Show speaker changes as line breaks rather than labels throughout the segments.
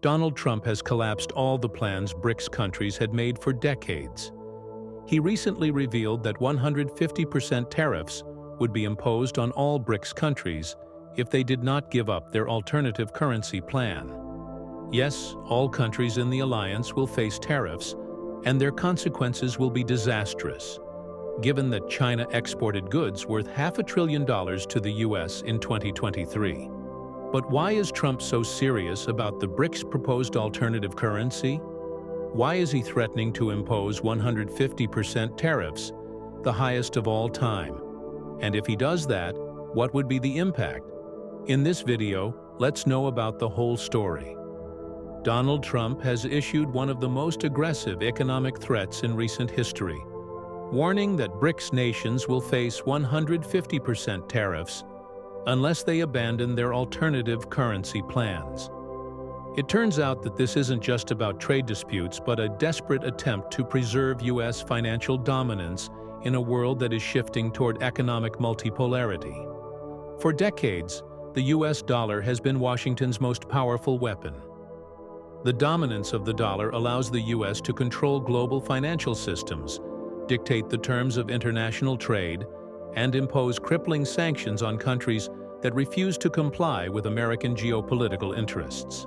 Donald Trump has collapsed all the plans BRICS countries had made for decades. He recently revealed that 150% tariffs would be imposed on all BRICS countries if they did not give up their alternative currency plan. Yes, all countries in the alliance will face tariffs, and their consequences will be disastrous, given that China exported goods worth $500 billion to the U.S. in 2023. But why is Trump so serious about the BRICS proposed alternative currency? Why is he threatening to impose 150% tariffs, the highest of all time? And if he does that, what would be the impact? In this video, let's know about the whole story. Donald Trump has issued one of the most aggressive economic threats in recent history, warning that BRICS nations will face 150% tariffs unless they abandon their alternative currency plans. It turns out that this isn't just about trade disputes, but a desperate attempt to preserve U.S. financial dominance in a world that is shifting toward economic multipolarity. For decades, the U.S. dollar has been Washington's most powerful weapon. The dominance of the dollar allows the U.S. to control global financial systems, dictate the terms of international trade, and impose crippling sanctions on countries that refuse to comply with American geopolitical interests.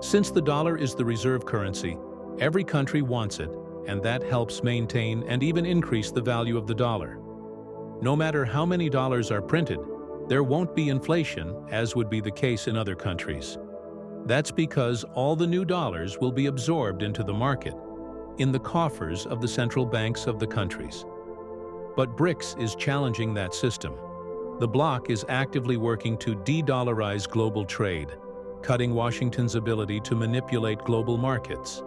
Since the dollar is the reserve currency, every country wants it, and that helps maintain and even increase the value of the dollar. No matter how many dollars are printed, there won't be inflation, as would be the case in other countries. That's because all the new dollars will be absorbed into the market, in the coffers of the central banks of the countries. But BRICS is challenging that system. The bloc is actively working to de-dollarize global trade, cutting Washington's ability to manipulate global markets.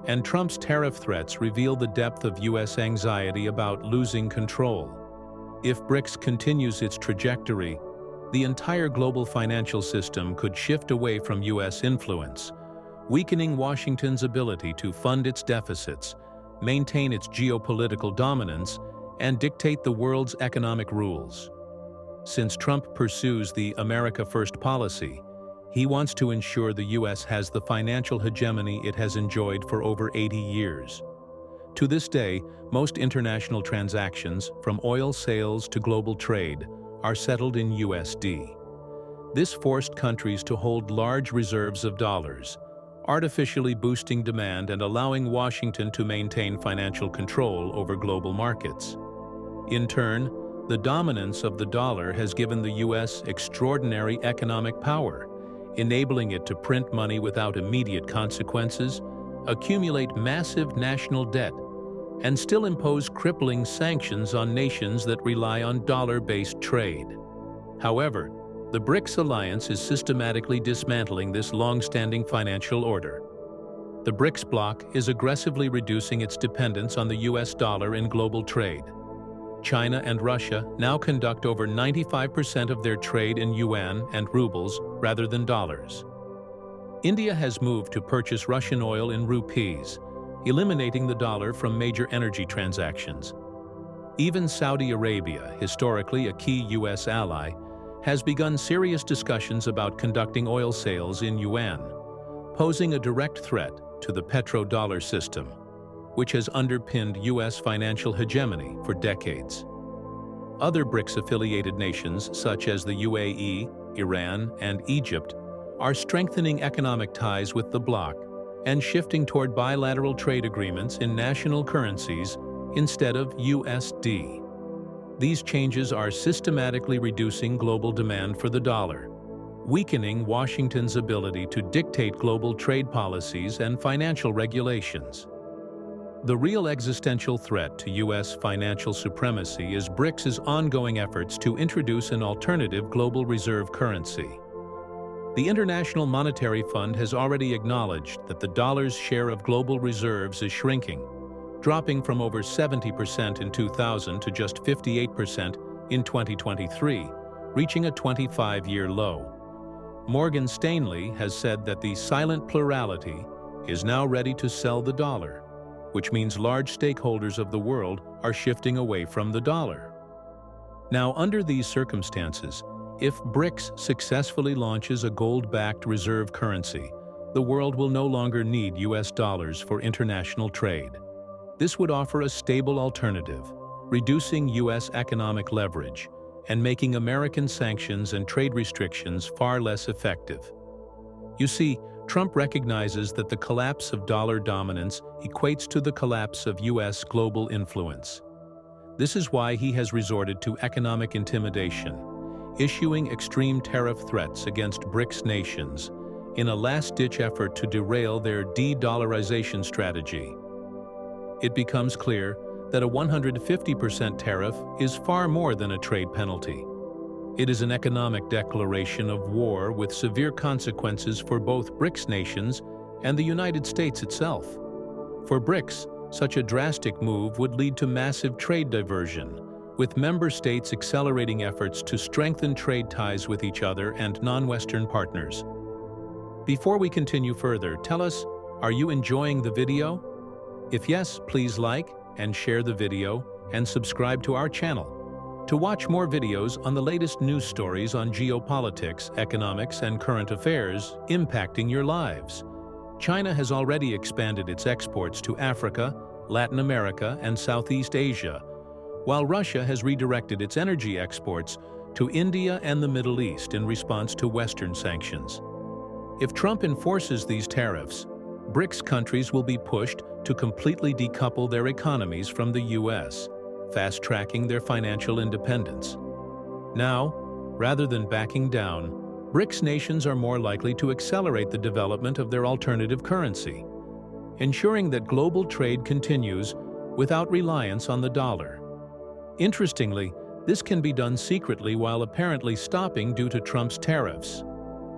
And Trump's tariff threats reveal the depth of U.S. anxiety about losing control. If BRICS continues its trajectory, the entire global financial system could shift away from U.S. influence, weakening Washington's ability to fund its deficits, maintain its geopolitical dominance, and dictate the world's economic rules. Since Trump pursues the America First policy, he wants to ensure the U.S. has the financial hegemony it has enjoyed for over 80 years. To this day, most international transactions, from oil sales to global trade, are settled in USD. This forced countries to hold large reserves of dollars, artificially boosting demand and allowing Washington to maintain financial control over global markets. In turn, the dominance of the dollar has given the U.S. extraordinary economic power, enabling it to print money without immediate consequences, accumulate massive national debt, and still impose crippling sanctions on nations that rely on dollar-based trade. However, the BRICS alliance is systematically dismantling this long-standing financial order. The BRICS bloc is aggressively reducing its dependence on the U.S. dollar in global trade. China and Russia now conduct over 95% of their trade in yuan and rubles rather than dollars. India has moved to purchase Russian oil in rupees, eliminating the dollar from major energy transactions. Even Saudi Arabia, historically a key U.S. ally, has begun serious discussions about conducting oil sales in yuan, posing a direct threat to the petrodollar system, which has underpinned U.S. financial hegemony for decades. Other BRICS-affiliated nations, such as the UAE, Iran, and Egypt, are strengthening economic ties with the bloc and shifting toward bilateral trade agreements in national currencies instead of USD. These changes are systematically reducing global demand for the dollar, weakening Washington's ability to dictate global trade policies and financial regulations. The real existential threat to U.S. financial supremacy is BRICS's ongoing efforts to introduce an alternative global reserve currency. The International Monetary Fund has already acknowledged that the dollar's share of global reserves is shrinking, dropping from over 70% in 2000 to just 58% in 2023, reaching a 25-year low. Morgan Stanley has said that the silent plurality is now ready to sell the dollar, which means large stakeholders of the world are shifting away from the dollar. Now, under these circumstances, if BRICS successfully launches a gold-backed reserve currency, the world will no longer need US dollars for international trade. This would offer a stable alternative, reducing US economic leverage and making American sanctions and trade restrictions far less effective. You see, Trump recognizes that the collapse of dollar dominance equates to the collapse of US global influence. This is why he has resorted to economic intimidation, issuing extreme tariff threats against BRICS nations in a last-ditch effort to derail their de-dollarization strategy. It becomes clear that a 150% tariff is far more than a trade penalty. It is an economic declaration of war with severe consequences for both BRICS nations and the United States itself. For BRICS, such a drastic move would lead to massive trade diversion, with member states accelerating efforts to strengthen trade ties with each other and non-Western partners. Before we continue further, tell us, are you enjoying the video? If yes, please like and share the video and subscribe to our channel to watch more videos on the latest news stories on geopolitics, economics, and current affairs impacting your lives. China has already expanded its exports to Africa, Latin America, and Southeast Asia, while Russia has redirected its energy exports to India and the Middle East in response to Western sanctions. If Trump enforces these tariffs, BRICS countries will be pushed to completely decouple their economies from the US, fast-tracking their financial independence. Now, rather than backing down, BRICS nations are more likely to accelerate the development of their alternative currency, ensuring that global trade continues without reliance on the dollar. Interestingly, this can be done secretly while apparently stopping due to Trump's tariffs.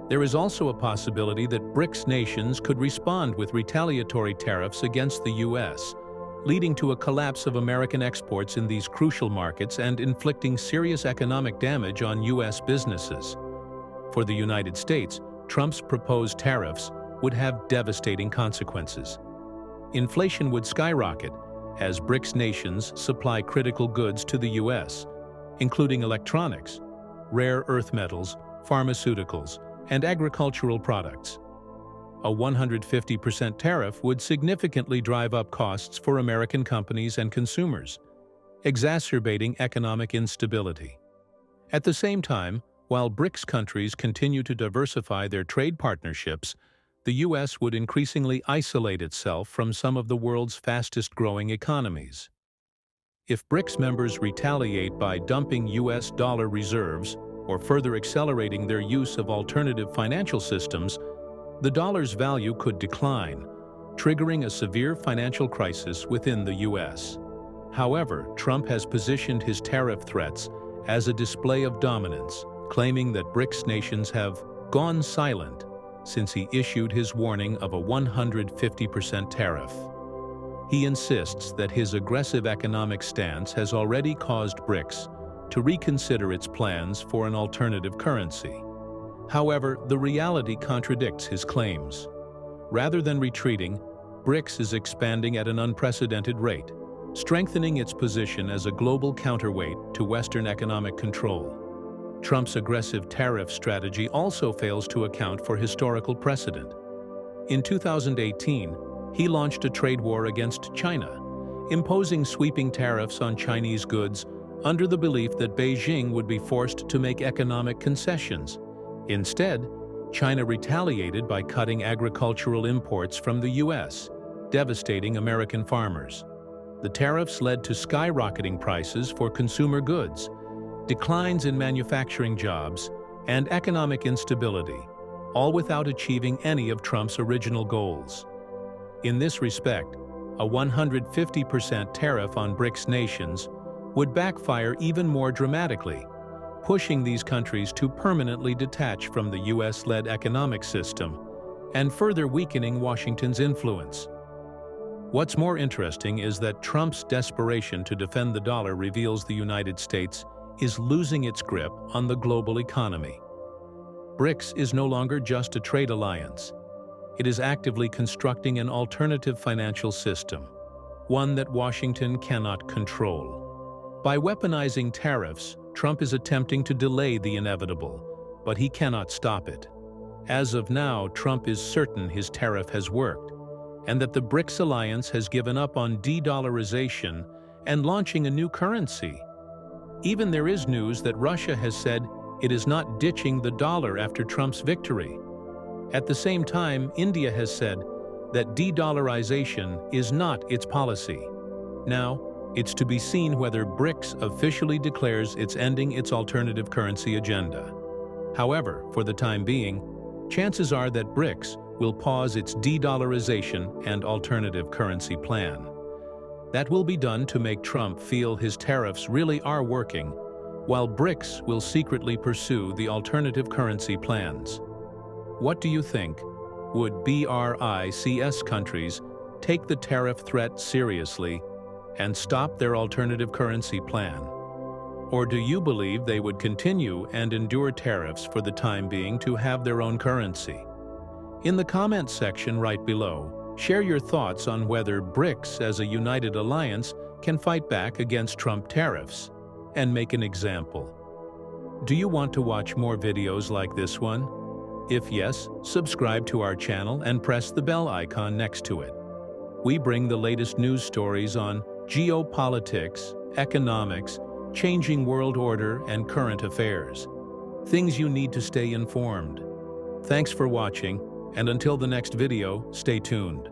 There is also a possibility that BRICS nations could respond with retaliatory tariffs against the US, leading to a collapse of American exports in these crucial markets and inflicting serious economic damage on US businesses. For the United States, Trump's proposed tariffs would have devastating consequences. Inflation would skyrocket as BRICS nations supply critical goods to the US, including electronics, rare earth metals, pharmaceuticals, and agricultural products. A 150% tariff would significantly drive up costs for American companies and consumers, exacerbating economic instability. At the same time, while BRICS countries continue to diversify their trade partnerships, the US would increasingly isolate itself from some of the world's fastest-growing economies. If BRICS members retaliate by dumping US dollar reserves or further accelerating their use of alternative financial systems, the dollar's value could decline, triggering a severe financial crisis within the US. However, Trump has positioned his tariff threats as a display of dominance, claiming that BRICS nations have gone silent since he issued his warning of a 150% tariff. He insists that his aggressive economic stance has already caused BRICS to reconsider its plans for an alternative currency. However, the reality contradicts his claims. Rather than retreating, BRICS is expanding at an unprecedented rate, strengthening its position as a global counterweight to Western economic control. Trump's aggressive tariff strategy also fails to account for historical precedent. In 2018, he launched a trade war against China, imposing sweeping tariffs on Chinese goods under the belief that Beijing would be forced to make economic concessions. Instead, China retaliated by cutting agricultural imports from the US, devastating American farmers. The tariffs led to skyrocketing prices for consumer goods, declines in manufacturing jobs, and economic instability, all without achieving any of Trump's original goals. In this respect, a 150% tariff on BRICS nations would backfire even more dramatically, pushing these countries to permanently detach from the US-led economic system and further weakening Washington's influence. What's more interesting is that Trump's desperation to defend the dollar reveals the United States is losing its grip on the global economy. BRICS is no longer just a trade alliance. It is actively constructing an alternative financial system, one that Washington cannot control. By weaponizing tariffs, Trump is attempting to delay the inevitable, but he cannot stop it. As of now, Trump is certain his tariff has worked, and that the BRICS alliance has given up on de-dollarization and launching a new currency. Even there is news that Russia has said it is not ditching the dollar after Trump's victory. At the same time, India has said that de-dollarization is not its policy. Now, it's to be seen whether BRICS officially declares it's ending its alternative currency agenda. However, for the time being, chances are that BRICS will pause its de-dollarization and alternative currency plan. That will be done to make Trump feel his tariffs really are working, while BRICS will secretly pursue the alternative currency plans. What do you think? Would BRICS countries take the tariff threat seriously and stop their alternative currency plan? Or do you believe they would continue and endure tariffs for the time being to have their own currency? In the comments section right below, share your thoughts on whether BRICS as a united alliance can fight back against Trump tariffs and make an example. Do you want to watch more videos like this one? If yes, subscribe to our channel and press the bell icon next to it. We bring the latest news stories on geopolitics, economics, changing world order, and current affairs. Things you need to stay informed. Thanks for watching, and until the next video, stay tuned.